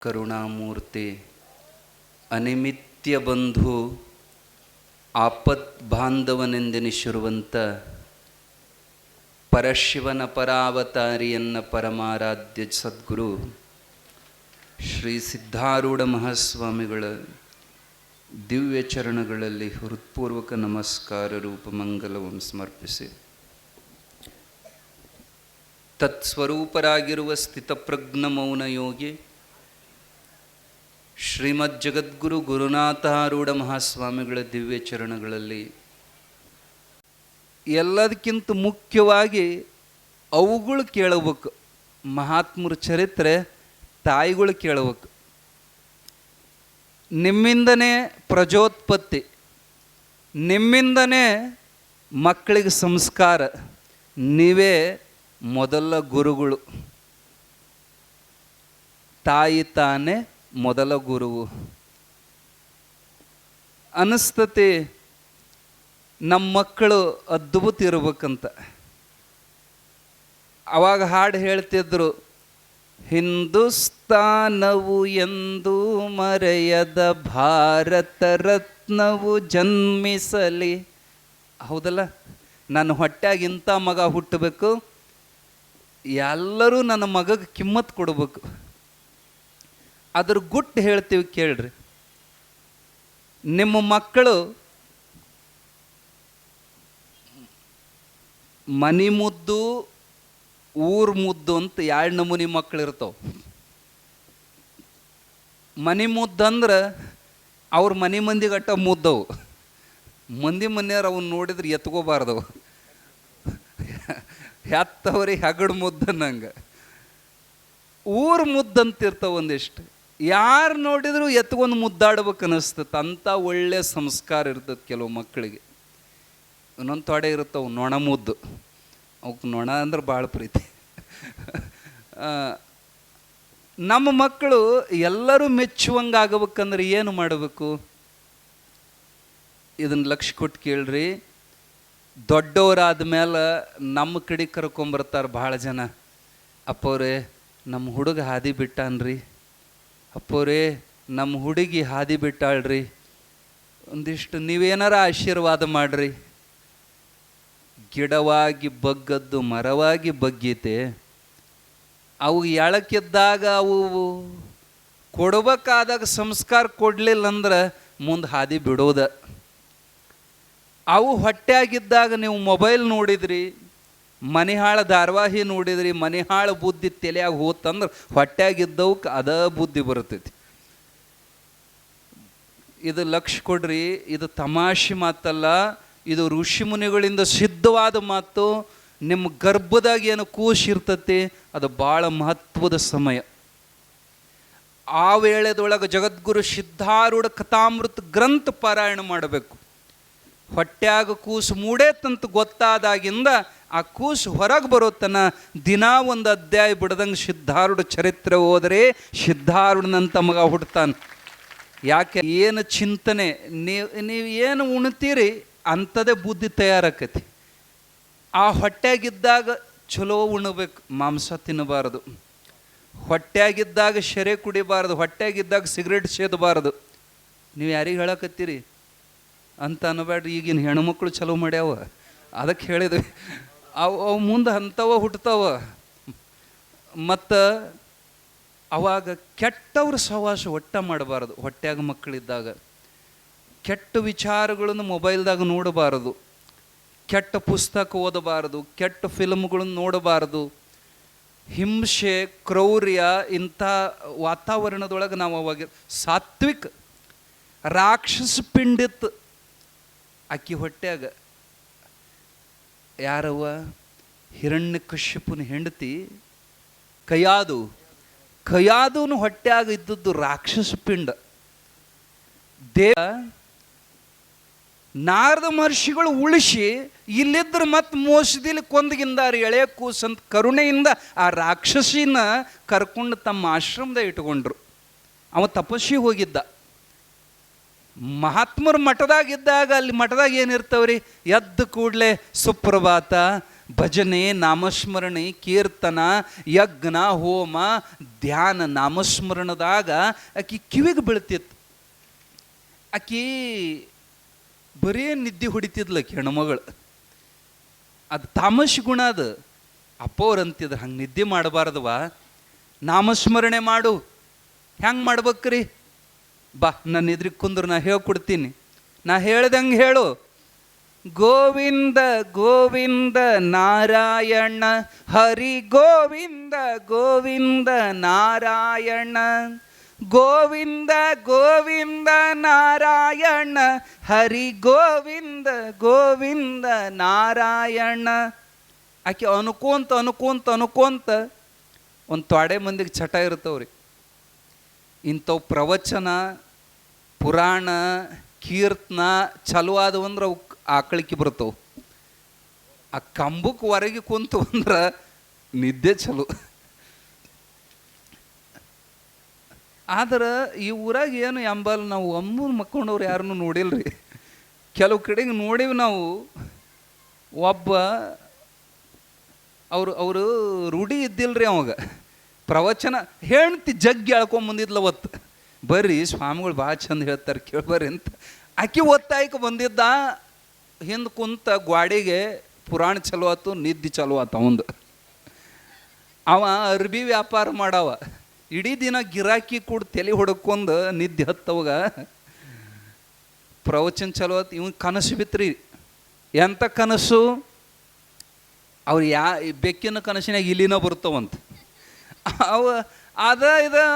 ಕರುಣಾಮೂರ್ತಿ ಅನಿಮಿತ್ಯ ಬಂಧು ಆಪತ್ ಬಾಂಧವನೆಂದೆನಿಸಿರುವಂಥ ಪರಶಿವನ ಪರಾವತಾರಿಯನ್ನ ಪರಮಾರಾಧ್ಯ ಸದ್ಗುರು ಶ್ರೀ ಸಿದ್ಧಾರೂಢ ಮಹಾಸ್ವಾಮಿಗಳ ದಿವ್ಯ ಚರಣಗಳಲ್ಲಿ ಹೃತ್ಪೂರ್ವಕ ನಮಸ್ಕಾರ ರೂಪ ಮಂಗಲವನ್ನು ಸಮರ್ಪಿಸಿ ತತ್ಸ್ವರೂಪರಾಗಿರುವ ಸ್ಥಿತಪ್ರಜ್ಞ ಮೌನ ಯೋಗಿ ಶ್ರೀಮದ್ ಜಗದ್ಗುರು ಗುರುನಾಥಾರೂಢ ಮಹಾಸ್ವಾಮಿಗಳ ದಿವ್ಯ ಚರಣಗಳಲ್ಲಿ ಎಲ್ಲದಕ್ಕಿಂತ ಮುಖ್ಯವಾಗಿ ಅವುಗಳು ಕೇಳಬೇಕು. ಮಹಾತ್ಮರ ಚರಿತ್ರೆ ತಾಯಿಗಳು ಕೇಳಬೇಕು. ನಿಮ್ಮಿಂದನೇ ಪ್ರಜೋತ್ಪತ್ತಿ, ನಿಮ್ಮಿಂದನೇ ಮಕ್ಕಳಿಗೆ ಸಂಸ್ಕಾರ, ನೀವೇ ಮೊದಲ ಗುರುಗಳು. ತಾಯಿ ತಾನೇ ಮೊದಲ ಗುರುವು ಅನಿಸ್ತತಿ. ನಮ್ಮ ಮಕ್ಕಳು ಅದ್ಭುತ ಇರ್ಬೇಕಂತ. ಅವಾಗ ಹಾಡು ಹೇಳ್ತಿದ್ರು, ಹಿಂದೂಸ್ತಾನವು ಎಂದು ಮರೆಯದ ಭಾರತ ರತ್ನವು ಜನ್ಮಿಸಲಿ. ಹೌದಲ್ಲ, ನನ್ನ ಹೊಟ್ಯಾಗ ಇಂಥ ಮಗ ಹುಟ್ಟಬೇಕು, ಎಲ್ಲರೂ ನನ್ನ ಮಗಗೆ ಕಿಮ್ಮತ್ತು ಕೊಡಬೇಕು. ಅದ್ರ ಗುಟ್ಟು ಹೇಳ್ತೀವಿ ಕೇಳ್ರಿ. ನಿಮ್ಮ ಮಕ್ಕಳು ಮನಿ ಮುದ್ದು ಊರು ಮುದ್ದು ಅಂತ ಎರಡು ನಮೂನಿ ಮಕ್ಕಳು ಇರ್ತಾವೆ. ಮನಿ ಮುದ್ದು ಅಂದ್ರೆ ಅವ್ರ ಮನೆ ಮಂದಿಗಟ್ಟ ಮುದ್ದವು, ಮಂದಿ ಮನೆಯವ್ರು ಅವನ್ನ ನೋಡಿದ್ರೆ ಎತ್ಕೋಬಾರ್ದವು. ಹೆತ್ತವ್ರಿಗೆ ಹಗಡು ಮುದ್ದನ್ನಂಗೆ ಊರು ಮುದ್ದಂತಿರ್ತಾವೆ. ಒಂದಿಷ್ಟು ಯಾರು ನೋಡಿದ್ರು ಎತ್ಕೊಂಡು ಮುದ್ದಾಡ್ಬೇಕು ಅನ್ನಿಸ್ತದೆ. ಅಂಥ ಒಳ್ಳೆ ಸಂಸ್ಕಾರ ಇರ್ತದೆ ಕೆಲವು ಮಕ್ಕಳಿಗೆ. ಇನ್ನೊಂದು ತೊಡೆ ಇರ್ತಾವೆ ನೊಣ ಮುದ್ದು, ಅವಕ್ಕೆ ನೊಣ ಅಂದ್ರೆ ಭಾಳ ಪ್ರೀತಿ. ನಮ್ಮ ಮಕ್ಕಳು ಎಲ್ಲರೂ ಮೆಚ್ಚುವಂಗೆ ಆಗಬೇಕಂದ್ರೆ ಏನು ಮಾಡಬೇಕು? ಇದನ್ನು ಲಕ್ಷ್ಯ ಕೊಟ್ಟು ಕೇಳ್ರಿ. ದೊಡ್ಡವರಾದ ಮೇಲೆ ನಮ್ಮ ಕಡೆ ಕರ್ಕೊಂಬರ್ತಾರೆ ಭಾಳ ಜನ. ಅಪ್ಪವ್ರೇ ನಮ್ಮ ಹುಡುಗ ಹಾದಿ ಬಿಟ್ಟಾನ್ರಿ, ಅಪ್ಪವ್ರೇ ನಮ್ಮ ಹುಡುಗಿ ಹಾದಿ ಬಿಟ್ಟಾಳ್ರಿ, ಒಂದಿಷ್ಟು ನೀವೇನಾರ ಆಶೀರ್ವಾದ ಮಾಡ್ರಿ. ಗಿಡವಾಗಿ ಬಗ್ಗದ್ದು ಮರವಾಗಿ ಬಗ್ಗೀತೆ. ಅವು ಎಳಕಿದ್ದಾಗ ಅವು ಕೊಡ್ಬೇಕಾದಾಗ ಸಂಸ್ಕಾರ ಕೊಡಲಿಲ್ಲ ಅಂದ್ರೆ ಮುಂದೆ ಹಾದಿ ಬಿಡೋದ. ಅವು ಹೊಟ್ಟೆಯಾಗಿದ್ದಾಗ ನೀವು ಮೊಬೈಲ್ ನೋಡಿದ್ರಿ, ಮನಿಹಾಳ ಧಾರಾವಾಹಿ ನೋಡಿದ್ರಿ, ಮನಿಹಾಳ ಬುದ್ಧಿ ತಲೆಯಾಗ ಹೋತಂದ್ರೆ ಹೊಟ್ಟೆಯಾಗಿದ್ದವಕ್ಕೆ ಅದ ಬುದ್ಧಿ ಬರ್ತೈತಿ. ಇದು ಲಕ್ಷ್ಯ ಕೊಡ್ರಿ. ಇದು ತಮಾಷೆ ಮಾತಲ್ಲ, ಇದು ಋಷಿ ಮುನಿಗಳಿಂದ ಸಿದ್ಧವಾದ ಮಾತು. ನಿಮ್ಮ ಗರ್ಭದಾಗ ಏನು ಕೂಸು ಇರ್ತತಿ, ಅದು ಭಾಳ ಮಹತ್ವದ ಸಮಯ. ಆ ವೇಳೆದೊಳಗೆ ಜಗದ್ಗುರು ಸಿದ್ಧಾರೂಢ ಕಥಾಮೃತ ಗ್ರಂಥ ಪಾರಾಯಣ ಮಾಡಬೇಕು. ಹೊಟ್ಯಾಗ ಕೂಸು ಮೂಡೇತಂತ ಗೊತ್ತಾದಾಗಿಂದ ಆ ಕೂಸು ಹೊರಗೆ ಬರೋತನ ದಿನಾ ಒಂದು ಅಧ್ಯಾಯ ಬಿಡದಂಗೆ ಸಿದ್ಧಾರೂಢ ಚರಿತ್ರೆ ಹೋದರೆ ಸಿದ್ಧಾರೂಢನಂತ ಮಗ ಹುಡ್ತಾನೆ. ಯಾಕೆ? ಏನು ಚಿಂತನೆ, ನೀವು ಏನು ಉಣ್ತೀರಿ ಅಂಥದೇ ಬುದ್ಧಿ ತಯಾರಾಕತಿ. ಆ ಹೊಟ್ಯಾಗಿದ್ದಾಗ ಚಲೋ ಉಣ್ಣಬೇಕು, ಮಾಂಸ ತಿನ್ನಬಾರ್ದು. ಹೊಟ್ಯಾಗಿದ್ದಾಗ ಶೆರೆ ಕುಡಿಬಾರ್ದು, ಹೊಟ್ಯಾಗಿದ್ದಾಗ ಸಿಗರೇಟ್ ಸೇದಬಾರ್ದು. ನೀವು ಯಾರಿಗೆ ಹೇಳಕತ್ತೀರಿ ಅಂತ ಅನ್ನಬೇಡ್ರಿ. ಈಗಿನ ಹೆಣ್ಮಕ್ಳು ಚಲೋ ಮಾಡ್ಯಾವ, ಅದಕ್ಕೆ ಹೇಳಿದ್ವಿ. ಅವು ಮುಂದೆ ಅಂಥವ ಹುಟ್ಟತಾವ. ಮತ್ತು ಅವಾಗ ಕೆಟ್ಟವ್ರ ಸಹವಾಸ ಒಟ್ಟ ಮಾಡಬಾರ್ದು. ಹೊಟ್ಯಾಗ ಮಕ್ಕಳಿದ್ದಾಗ ಕೆಟ್ಟ ವಿಚಾರಗಳನ್ನು ಮೊಬೈಲ್ದಾಗ ನೋಡಬಾರದು, ಕೆಟ್ಟ ಪುಸ್ತಕ ಓದಬಾರದು, ಕೆಟ್ಟ ಫಿಲ್ಮ್ಗಳನ್ನು ನೋಡಬಾರದು. ಹಿಂಸೆ, ಕ್ರೌರ್ಯ ಇಂಥ ವಾತಾವರಣದೊಳಗೆ ನಾವು ಅವಾಗ ಸಾತ್ವಿಕ ರಾಕ್ಷಸ ಪಿಂಡಿತ್ ಅಕ್ಕಿ ಹೊಟ್ಯಾಗ. ಯಾರವ್ವ? ಹಿರಣ್ಯಕಶ್ಯಪನ ಹೆಂಡತಿ ಕಯಾದುನು ಹೊಟ್ಯಾಗ ಇದ್ದದ್ದು ರಾಕ್ಷಸ ಪಿಂಡ. ನಾರದ ಮಹರ್ಷಿಗಳು ಉಳಿಸಿ ಇಲ್ಲಿದ್ದರೆ ಮತ್ತೆ ಮೋಸದಿಲ್ಲಿ ಕೊಂದಗಿಂದಾರ ಎಳೆ ಕೂಸಂತ ಕರುಣೆಯಿಂದ ಆ ರಾಕ್ಷಸಿನ ಕರ್ಕೊಂಡು ತಮ್ಮ ಆಶ್ರಮದಾಗ ಇಟ್ಕೊಂಡ್ರು. ಅವ ತಪಸ್ಸಿ ಹೋಗಿದ್ದ. ಮಹಾತ್ಮರು ಮಠದಾಗಿದ್ದಾಗ ಅಲ್ಲಿ ಮಠದಾಗ ಏನಿರ್ತಾವ್ರಿ? ಎದ್ದು ಕೂಡಲೇ ಸುಪ್ರಭಾತ, ಭಜನೆ, ನಾಮಸ್ಮರಣೆ, ಕೀರ್ತನ, ಯಜ್ಞ, ಹೋಮ, ಧ್ಯಾನ, ನಾಮಸ್ಮರಣದಾಗ ಆಕಿ ಕಿವಿಗೆ ಬೀಳ್ತಿತ್ತು. ಆಕಿ ಬರೀ ನಿದ್ದೆ ಹೊಡಿತಿದ್ಲಕ್ಕೆ ಹೆಣ್ಮಗಳು. ಅದು ತಾಮಸ್ ಗುಣ. ಅದು ಅಪ್ಪವ್ರು ಅಂತಿದ್ರು, ಹಂಗೆ ನಿದ್ದೆ ಮಾಡಬಾರ್ದವ, ನಾಮಸ್ಮರಣೆ ಮಾಡು. ಹೆಂಗೆ ಮಾಡ್ಬೇಕ್ರಿ? ಬಾ ನನ್ನ ಎದುರಿಗೆ ಕುಂದ್ರು, ನಾ ಹೇಳ್ಕೊಡ್ತೀನಿ. ನಾ ಹೇಳ್ದಂಗೆ ಹೇಳು. ಗೋವಿಂದ ಗೋವಿಂದ ನಾರಾಯಣ ಹರಿ ಗೋವಿಂದ ಗೋವಿಂದ ನಾರಾಯಣ, ಗೋವಿಂದ ಗೋವಿಂದ ನಾರಾಯಣ ಹರಿ ಗೋವಿಂದ ಗೋವಿಂದ ನಾರಾಯಣ. ಆಕೆ ಅನ್ಕೊಂತ ಅನ್ಕೊಂತ ಅನ್ಕೊಂತ ಒಂದು ತೊಡೆ ಮಂದಿಗೆ ಚಟ ಇರ್ತವ್ರಿ. ಇಂಥವು ಪ್ರವಚನ, ಪುರಾಣ, ಕೀರ್ತನ ಚಲೋ ಆದವು ಅಂದ್ರೆ ಅವು ಆಕಳಿಕೆ ಬರ್ತವೆ. ಆ ಕಂಬಕ್ಕೆ ಹೊರಗೆ ಕುಂತು ಅಂದ್ರೆ ನಿದ್ದೆ ಚಲೋ. ಆದ್ರೆ ಈ ಊರಾಗ ಏನು ಎಂಬಲ್ ನಾವು ಅಮ್ಮನ ಮಕ್ಕೊಂಡವ್ರು ಯಾರನ್ನೂ ನೋಡಿಲ್ರಿ. ಕೆಲವು ಕಡೆಗೆ ನೋಡಿವಿ ನಾವು. ಒಬ್ಬ ಅವರು ರೂಢಿ ಇದ್ದಿಲ್ರಿ ಅವಾಗ. ಪ್ರವಚನ ಹೆಣ್ತಿ ಜಗ್ಗಿ ಎಳ್ಕೊಂಬಂದಿದ್ಲ ಅವತ್ತು. ಬರ್ರಿ ಸ್ವಾಮಿಗಳು ಭಾಳ ಚಂದ ಹೇಳ್ತಾರೆ ಕೇಳ್ಬರ್ರಿ ಅಂತ ಆಕಿ ಒತ್ತಾಯಕ್ಕೆ ಬಂದಿದ್ದ. ಹಿಂದೆ ಕುಂತ ಗ್ವಾಡಿಗೆ ಪುರಾಣ ಚಲೋ ಆತು, ನಿದ್ದೆ ಚಲೋ ಆತ ಅವಂದು. ಅವ ಅರ್ಬಿ ವ್ಯಾಪಾರ ಮಾಡವ. ಇಡೀ ದಿನ ಗಿರಾಕಿ ಕೂಡ ತಲೆ ಹೊಡ್ಕೊಂಡು ನಿದ್ದೆ ಹತ್ತವಾಗ ಪ್ರವಚನ ಚಲೋ ಆತು. ಇವನ್ ಕನಸು ಬಿತ್ರಿ. ಎಂಥ ಕನಸು? ಅವ್ರು ಬೆಕ್ಕಿನ ಕನಸಿನಾಗ ಇಲ್ಲಿನ ಬರ್ತಾವಂತ. ಅವ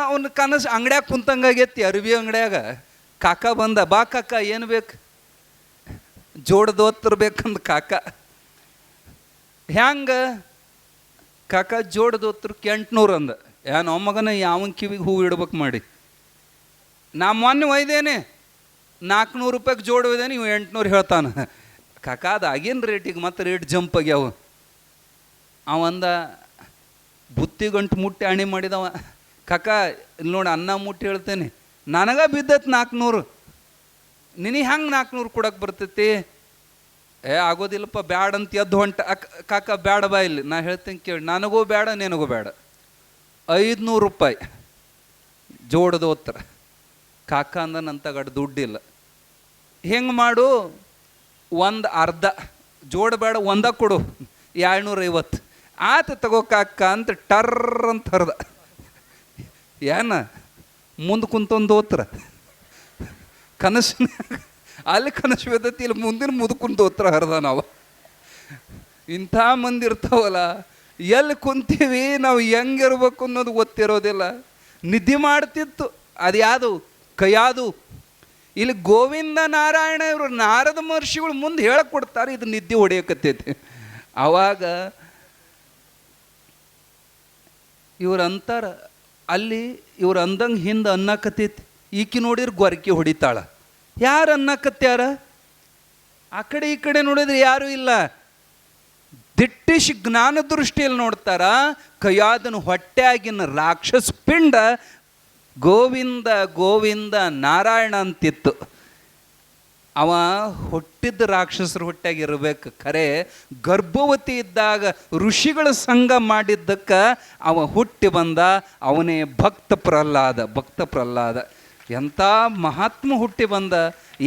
ಅವನ ಕನಸು ಅಂಗಡ್ಯಾಗ ಕುಂತಂಗಾಗೈತಿ. ಅರ್ಬಿ ಅಂಗಡ್ಯಾಗ ಕಾಕ ಬಂದ. ಬಾ ಕಾಕ ಏನು ಬೇಕು? ಜೋಡದೋತ್ತಿರ್ಬೇಕಂದ ಕಾಕ. ಹ್ಯಾಂಗ ಕಾಕ? ಜೋಡದೋತ್ರಕ್ಕೆ 800 ಅಂದ. ಏನೋ ಮಗನ ಯಾವನ್ ಕಿವಿಗೆ ಹೂವು ಇಡ್ಬೇಕು ಮಾಡಿ. ನಾ ಮೊನ್ನೆ ಒಯ್ದೇನೆ 400 ರೂಪಾಯಿಗೆ ಜೋಡು ಒಯ್ದೇನೆ, ಇವು 800 ಹೇಳ್ತಾನೆ. ಕಾಕ ಅದು ಆಗೇನು ರೇಟಿಗೆ ಮತ್ತೆ ರೇಟ್ ಜಂಪ್ ಆಗ್ಯಾವ. ಅವಂದ ಬುತ್ತಿ ಗಂಟು ಮುಟ್ಟಿ ಅಣಿ ಮಾಡಿದವ. ಕಾಕ ಇಲ್ಲಿ ನೋಡಿ ಅನ್ನ ಮುಟ್ಟಿ ಹೇಳ್ತೇನೆ, ನನಗ ಬಿದ್ದತ್ 400, ನಿನಗೆ ಹೆಂಗೆ 400 ಕೊಡಕ್ಕೆ ಬರ್ತೈತಿ? ಆಗೋದಿಲ್ಲಪ್ಪ, ಬ್ಯಾಡ ಅಂತ ಎದ್ದು ಹೊಂಟ. ಕಾಕ ಬ್ಯಾಡ ಬಾ ಇಲ್ಲಿ, ನಾ ಹೇಳ್ತೇನೆ ಕೇಳಿ, ನನಗೂ ಬೇಡ ನಿನಗೂ ಬೇಡ, 500 ರೂಪಾಯಿ ಜೋಡದ ಓದ್ತಾರ. ಕಾಕ ಅಂದ ನಂತಗಡ್ ದುಡ್ಡಿಲ್ಲ. ಹೆಂಗೆ ಮಾಡು? ಒಂದು ಅರ್ಧ ಜೋಡ ಬೇಡ, ಒಂದ ಕೊಡು, 250. ಆತ ತಗೋ ಕಾಕ ಅಂತ ಟರ್ರ್ ಅಂತ ಹರ್ದ. ಏನ ಮುಂದೆ ಕುಂತೊಂದು ಓತ್ರ ಕನಸಿನ ಅಲ್ಲಿ ಕನಸು ಬಿದ್ದತಿ, ಇಲ್ಲಿ ಮುಂದಿನ ಮುದುಕುಂತ ಓತ್ರ ಹರ್ದ. ನಾವು ಇಂಥ ಮಂದಿ ಇರ್ತಾವಲ್ಲ, ಎಲ್ಲಿ ಕುಂತೀವಿ ನಾವು ಹೆಂಗಿರ್ಬೇಕು ಅನ್ನೋದು ಗೊತ್ತಿರೋದಿಲ್ಲ. ನಿದ್ದೆ ಮಾಡ್ತಿತ್ತು ಅದು ಯಾವುದು ಕೈಯಾದು. ಇಲ್ಲಿ ಗೋವಿಂದ ನಾರಾಯಣ ಇವರು ನಾರದ ಮಹರ್ಷಿಗಳು ಮುಂದೆ ಹೇಳಕ್ಕೆ ಕೊಡ್ತಾರೆ, ಇದು ನಿದ್ದೆ ಹೊಡೆಯಕತ್ತೈತಿ. ಆವಾಗ ಇವ್ರು ಅಂತಾರ, ಅಲ್ಲಿ ಇವ್ರು ಅಂದಂಗೆ ಹಿಂದೆ ಅನ್ನಕತ್ತೈತಿ. ಈಕಿ ನೋಡಿದ್ರೆ ಗೊರಕೆ ಹೊಡಿತಾಳ. ಯಾರು ಅನ್ನಕತ್ಯಾರ? ಆ ಕಡೆ ಈ ಕಡೆ ನೋಡಿದ್ರೆ ಯಾರೂ ಇಲ್ಲ. ದಿಟ್ಟಿಸಿ ಜ್ಞಾನ ದೃಷ್ಟಿಯಲ್ಲಿ ನೋಡ್ತಾರ. ಕೈಯಾದನ ಹೊಟ್ಟೆಯಾಗಿನ ರಾಕ್ಷಸ ಪಿಂಡ ಗೋವಿಂದ ಗೋವಿಂದ ನಾರಾಯಣ ಅಂತಿತ್ತು. ಅವ ಹುಟ್ಟಿದ್ದ ರಾಕ್ಷಸರ ಹೊಟ್ಟೆಯಾಗಿರ್ಬೇಕು. ಖರೆ ಗರ್ಭವತಿ ಇದ್ದಾಗ ಋಷಿಗಳ ಸಂಘ ಮಾಡಿದ್ದಕ್ಕೆ ಅವ ಹುಟ್ಟಿ ಬಂದ. ಅವನೇ ಭಕ್ತ ಪ್ರಹ್ಲಾದ. ಎಂಥ ಮಹಾತ್ಮ ಹುಟ್ಟಿ ಬಂದ.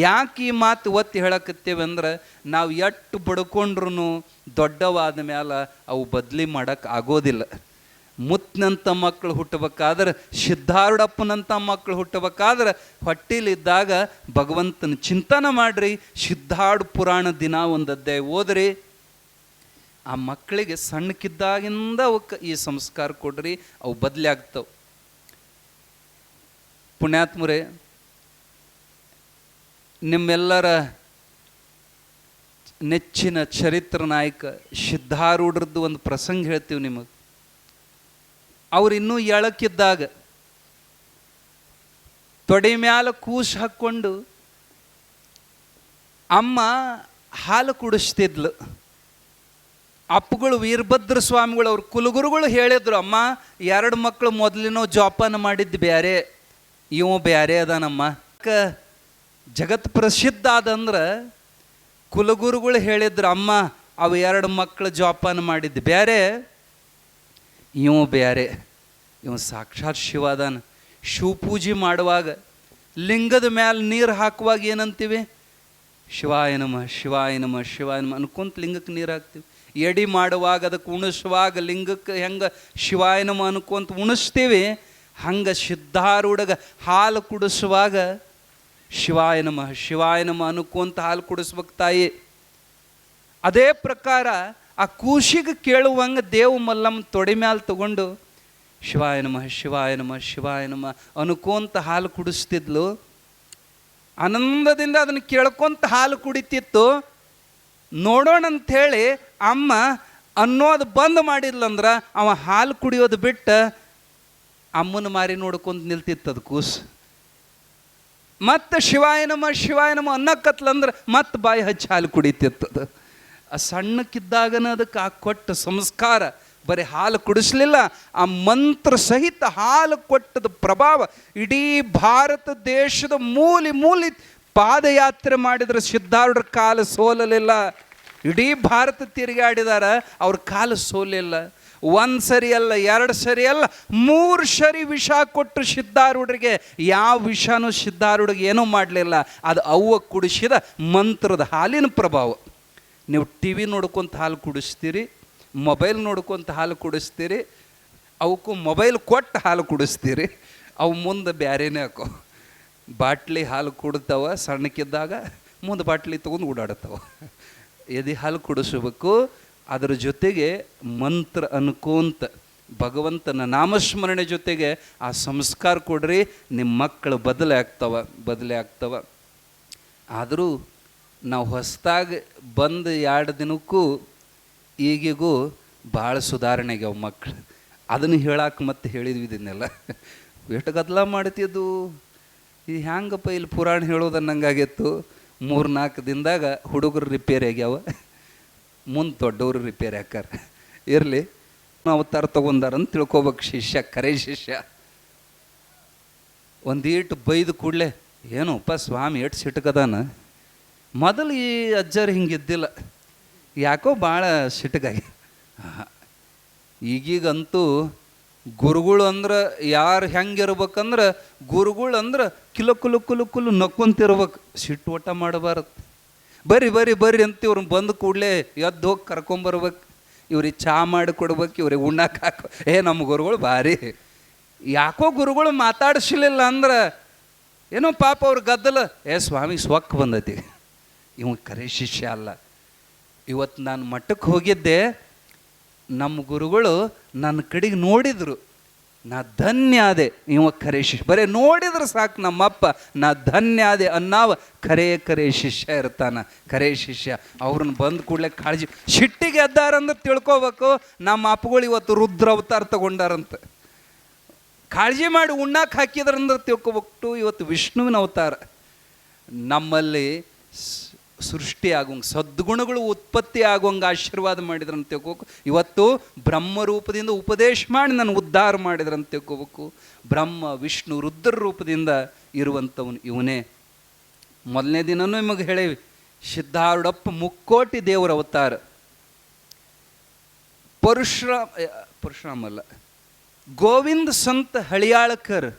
ಯಾಕೆ ಈ ಮಾತು ಒತ್ತಿ ಹೇಳಕತ್ತೇವೆ ಅಂದ್ರೆ, ನಾವು ಎಷ್ಟು ಬಡ್ಕೊಂಡ್ರು ದೊಡ್ಡವಾದ ಮೇಲೆ ಅವು ಬದಲಿ ಮಾಡೋಕ್ಕೆ ಆಗೋದಿಲ್ಲ. ಮುತ್ತನಂಥ ಮಕ್ಕಳು ಹುಟ್ಟಬೇಕಾದ್ರೆ, ಸಿದ್ಧಾರೂಢಪ್ಪನಂಥ ಮಕ್ಕಳು ಹುಟ್ಟಬೇಕಾದ್ರೆ ಹೊಟ್ಟೆಲಿದ್ದಾಗ ಭಗವಂತನ ಚಿಂತನೆ ಮಾಡ್ರಿ. ಸಿದ್ಧಾರೂಢ ಪುರಾಣ ದಿನ ಒಂದು ಅಧ್ಯಾಯ ಓದ್ರಿ. ಆ ಮಕ್ಕಳಿಗೆ ಸಣ್ಣಕ್ಕಿದ್ದಾಗಿಂದ ಅವಕ್ಕೆ ಈ ಸಂಸ್ಕಾರ ಕೊಡ್ರಿ, ಅವು ಬದಲಿ ಆಗ್ತವೆ. ಪುಣ್ಯಾತ್ಮರೇ, ನಿಮ್ಮೆಲ್ಲರ ನೆಚ್ಚಿನ ಚರಿತ್ರ ನಾಯಕ ಸಿದ್ಧಾರೂಢರದ್ದು ಒಂದು ಪ್ರಸಂಗ ಹೇಳ್ತೀವಿ ನಿಮಗೆ. ಅವ್ರು ಇನ್ನೂ ಎಳಕಿದ್ದಾಗ ತೊಡೆ ಮ್ಯಾಲ ಕೂಸು ಹಾಕ್ಕೊಂಡು ಅಮ್ಮ ಹಾಲು ಕುಡಿಸ್ತಿದ್ಲು. ಅಪ್ಪಗಳು ವೀರಭದ್ರ ಸ್ವಾಮಿಗಳು ಅವ್ರ ಕುಲಗುರುಗಳು ಹೇಳಿದ್ರು, ಅಮ್ಮ 2 ಮಕ್ಕಳು ಮೊದಲಿನೋ ಜೋಪಾನ ಮಾಡಿದ್ದು ಬೇರೆ, ಇವ ಬೇರೆ ಅದಾನಮ್ಮ. ಜಗತ್ ಪ್ರಸಿದ್ಧ ಆದಂದ್ರೆ ಕುಲಗುರುಗಳು ಹೇಳಿದ್ರು, ಅಮ್ಮ ಅವು 2 ಮಕ್ಕಳು ಜೋಪಾನ ಮಾಡಿದ್ದು ಬೇರೆ, ಇವು ಬೇರೆ. ಇವ ಸಾಕ್ಷಾತ್ ಶಿವ ಅದಾನ. ಶಿವಪೂಜೆ ಮಾಡುವಾಗ ಲಿಂಗದ ಮೇಲೆ ನೀರು ಹಾಕುವಾಗ ಏನಂತೀವಿ? ಶಿವಾಯ ನಮಃ ಶಿವಾಯ ನಮಃ ಶಿವಾಯ ನಮಃ ಅನ್ಕೊಂತ ಲಿಂಗಕ್ಕೆ ನೀರು ಹಾಕ್ತೀವಿ. ಎಡಿ ಮಾಡುವಾಗ ಅದಕ್ಕೆ ಉಣಿಸುವಾಗ ಲಿಂಗಕ್ಕೆ ಹೆಂಗೆ ಶಿವಾಯ ನಮಃ ಅನ್ಕೊಂತ ಉಣಿಸ್ತೀವಿ, ಹಂಗೆ ಸಿದ್ಧಾರೂಢಗೆ ಹಾಲು ಕುಡಿಸುವಾಗ ಶಿವಾಯ ನಮಃ ಶಿವಾಯ ನಮಃ ಅನ್ಕೊಂತ ಹಾಲು ಕುಡಿಸ್ಬೇಕು ತಾಯಿ. ಅದೇ ಪ್ರಕಾರ ಆ ಕೂಸಿಗೆ ಕೇಳುವಂಗೆ ದೇವು ಮಲ್ಲಮ್ಮ ತೊಡೆ ಮ್ಯಾಲೆ ತಗೊಂಡು ಶಿವಾಯ ನಮಃ ಶಿವಾಯ ನಮಃ ಶಿವಾಯ ನಮಃ ಅನ್ಕೊಂತ ಹಾಲು ಕುಡಿಸ್ತಿದ್ಲು. ಆನಂದದಿಂದ ಅದನ್ನು ಕೇಳ್ಕೊಂತ ಹಾಲು ಕುಡಿತಿತ್ತು. ನೋಡೋಣ ಅಂಥೇಳಿ ಅಮ್ಮ ಅನ್ನೋದು ಬಂದ್ ಮಾಡಿದ್ಲಂದ್ರೆ ಅವ ಹಾಲು ಕುಡಿಯೋದು ಬಿಟ್ಟು ಅಮ್ಮನ ಮಾರಿ ನೋಡ್ಕೊಂತ ನಿಲ್ತಿತ್ತದು ಕೂಸು. ಮತ್ತು ಶಿವಾಯ ನಮಃ ಅನ್ನಕತ್ಲಂದ್ರೆ ಮತ್ತೆ ಬಾಯಿ ಹಚ್ಚಿ ಹಾಲು ಕುಡಿತಿತ್ತದು. ಆ ಸಣ್ಣಕ್ಕಿದ್ದಾಗನ ಅದಕ್ಕೆ ಆ ಕೊಟ್ಟ ಸಂಸ್ಕಾರ ಬರೀ ಹಾಲು ಕುಡಿಸ್ಲಿಲ್ಲ, ಆ ಮಂತ್ರ ಸಹಿತ ಹಾಲು ಕೊಟ್ಟದ ಪ್ರಭಾವ ಇಡೀ ಭಾರತ ದೇಶದ ಮೂಲೆ ಮೂಲೆ ಪಾದಯಾತ್ರೆ ಮಾಡಿದ್ರೆ ಸಿದ್ಧಾರೂಢರ ಕಾಲು ಸೋಲಲಿಲ್ಲ. ಇಡೀ ಭಾರತ ತಿರುಗಾಡಿದಾರ, ಅವ್ರ ಕಾಲು ಸೋಲಿಲ್ಲ. 1 ಸರಿ ಅಲ್ಲ, 2 ಸರಿ ಅಲ್ಲ, 3 ಸರಿ ವಿಷ ಕೊಟ್ಟು ಸಿದ್ಧಾರೂಢರಿಗೆ ಯಾವ ವಿಷನೂ ಸಿದ್ಧಾರೂಢರಿಗೆ ಏನೂ ಮಾಡಲಿಲ್ಲ. ಅದು ಅವ್ವ ಕುಡಿಸಿದ ಮಂತ್ರದ ಹಾಲಿನ ಪ್ರಭಾವ. ನೀವು ಟಿ ವಿ ನೋಡ್ಕೊಂತ ಹಾಲು ಕುಡಿಸ್ತೀರಿ, ಮೊಬೈಲ್ ನೋಡ್ಕೊಂತ ಹಾಲು ಕುಡಿಸ್ತೀರಿ, ಅವಕ್ಕೂ ಮೊಬೈಲ್ ಕೊಟ್ಟು ಹಾಲು ಕುಡಿಸ್ತೀರಿ. ಅವು ಮುಂದೆ ಬ್ಯಾರೇನೇ ಹಾಕೋ ಬಾಟ್ಲಿ ಹಾಲು ಕುಡ್ತಾವ. ಸಣ್ಣಕ್ಕಿದ್ದಾಗ ಮುಂದೆ ಬಾಟ್ಲಿ ತೊಗೊಂಡು ಓಡಾಡ್ತಾವ. ಎದೆ ಹಾಲು ಕುಡಿಸ್ಬೇಕು. ಅದರ ಜೊತೆಗೆ ಮಂತ್ರ ಅನ್ಕೋಂತ ಭಗವಂತನ ನಾಮಸ್ಮರಣೆ ಜೊತೆಗೆ ಆ ಸಂಸ್ಕಾರ ಕೊಡ್ರಿ, ನಿಮ್ಮ ಮಕ್ಕಳು ಬದಲೇ ಆಗ್ತವ. ಆದರೂ ನಾವು ಹೊಸದಾಗಿ ಬಂದು 2 ದಿನಕ್ಕೂ ಈಗಿಗೂ ಭಾಳ ಸುಧಾರಣೆ ಆಗ್ಯಾವ ಮಕ್ಕಳು. ಅದನ್ನು ಹೇಳಕ್ಕೆ ಮತ್ತೆ ಹೇಳಿದ್ವಿ. ಇದನ್ನೆಲ್ಲ ಎಷ್ಟು ಗದ್ದಲ ಮಾಡ್ತಿದ್ದು, ಇದು ಹ್ಯಾಂಗಪ್ಪ ಇಲ್ಲಿ ಪುರಾಣ ಹೇಳೋದನ್ನಂಗಾಗಿತ್ತು. 3-4 ದಿನದಾಗ ಹುಡುಗರು ರಿಪೇರಿ ಆಗ್ಯಾವ, ಮುಂದೆ ದೊಡ್ಡವರು ರಿಪೇರಿ ಹಾಕಾರ. ಇರಲಿ, ಅವತಾರ ತೊಗೊಂಡಾರಂತ ತಿಳ್ಕೊಬೇಕು ಶಿಷ್ಯ, ಕರೆ ಶಿಷ್ಯ. ಒಂದೀಟು ಬೈದು ಕೂಡಲೇ ಏನೋಪ್ಪ ಸ್ವಾಮಿ ಎಷ್ಟು ಸಿಟಕದಾನ. ಮೊದಲು ಈ ಅಜ್ಜರು ಹಿಂಗಿದ್ದಿಲ್ಲ, ಯಾಕೋ ಭಾಳ ಸಿಟಕಾಗಿ. ಈಗೀಗಂತೂ ಗುರುಗಳು ಅಂದ್ರೆ ಯಾರು ಹೆಂಗಿರ್ಬೇಕಂದ್ರೆ, ಗುರುಗಳು ಅಂದ್ರೆ ಕುಲು ನಕ್ಕೊಂತಿರ್ಬೇಕು, ಸಿಟ್ಟು ಒಟ್ಟ ಮಾಡಬಾರದು. ಬರ್ರಿ ಅಂತ ಇವ್ರನ್ನ ಬಂದು ಕೂಡಲೇ ಎದ್ದು ಹೋಗಿ ಕರ್ಕೊಂಬರ್ಬೇಕು. ಇವ್ರಿಗೆ ಚಹಾ ಮಾಡಿ ಕೊಡ್ಬೇಕು, ಇವ್ರಿಗೆ ಉಣ್ಣಕ್ಕೆ ಹಾಕೋ. ನಮ್ಮ ಗುರುಗಳು ಭಾರಿ. ಯಾಕೋ ಗುರುಗಳು ಮಾತಾಡಿಸ್ಲಿಲ್ಲ ಅಂದ್ರೆ ಏನೋ ಪಾಪ ಅವ್ರ ಗದ್ದಲ. ಸ್ವಾಮಿ ಸ್ವಕ್ಕೆ ಬಂದೈತಿ, ಇವ ಕರೆ ಶಿಷ್ಯ ಅಲ್ಲ. ಇವತ್ತು ನಾನು ಮಠಕ್ಕೆ ಹೋಗಿದ್ದೆ, ನಮ್ಮ ಗುರುಗಳು ನನ್ನ ಕಡೆಗೆ ನೋಡಿದರು, ನಾ ಧನ್ಯ ಆದೆ. ಇವ ಕರೆ ಶಿಷ್ಯ, ಬರೀ ನೋಡಿದ್ರೆ ಸಾಕು ನಮ್ಮಪ್ಪ, ನಾ ಧನ್ಯ ಆದೆ ಅನ್ನಾವ ಕರೆ ಶಿಷ್ಯ ಇರ್ತಾನ. ಕರೆ ಶಿಷ್ಯ ಅವ್ರನ್ನ ಬಂದು ಕೂಡಲೇ ಕಾಳಜಿ. ಸಿಟ್ಟಿಗೆ ಎದ್ದಾರಂದ್ರೆ ತಿಳ್ಕೊಬೇಕು, ನಮ್ಮ ಅಪ್ಪಗಳು ಇವತ್ತು ರುದ್ರ ಅವತಾರ ತಗೊಂಡಾರಂತ. ಕಾಳಜಿ ಮಾಡಿ ಉಣ್ಣಾಕ್ ಹಾಕಿದ್ರಂದ್ರೆ ತಿಳ್ಕೊಬೇಕು ಇವತ್ತು ವಿಷ್ಣುವಿನ ಅವತಾರ. ನಮ್ಮಲ್ಲಿ ಸೃಷ್ಟಿ ಆಗೋಂಗೆ, ಸದ್ಗುಣಗಳು ಉತ್ಪತ್ತಿ ಆಗೋಂಗೆ ಆಶೀರ್ವಾದ ಮಾಡಿದ್ರಂತ ತಿಳ್ಕೋಬೇಕು. ಇವತ್ತು ಬ್ರಹ್ಮರೂಪದಿಂದ ಉಪದೇಶ ಮಾಡಿ ನಾನು ಉದ್ಧಾರ ಮಾಡಿದ್ರಂತ ತಿಳ್ಕೋಬೇಕು. ಬ್ರಹ್ಮ ವಿಷ್ಣು ರುದ್ರ ರೂಪದಿಂದ ಇರುವಂಥವನು ಇವನೇ. ಮೊದಲನೇ ದಿನನೂ ನಿಮಗೆ ಹೇಳೇವಿ, ಸಿದ್ಧಾರೂಢಪ್ಪ ಮುಕ್ಕೋಟಿ ದೇವರ ಅವತಾರ. ಪರಶುರಾಮ ಅಲ್ಲ, ಗೋವಿಂದ ಸಂತ ಹಳಿಯಾಳಕರ್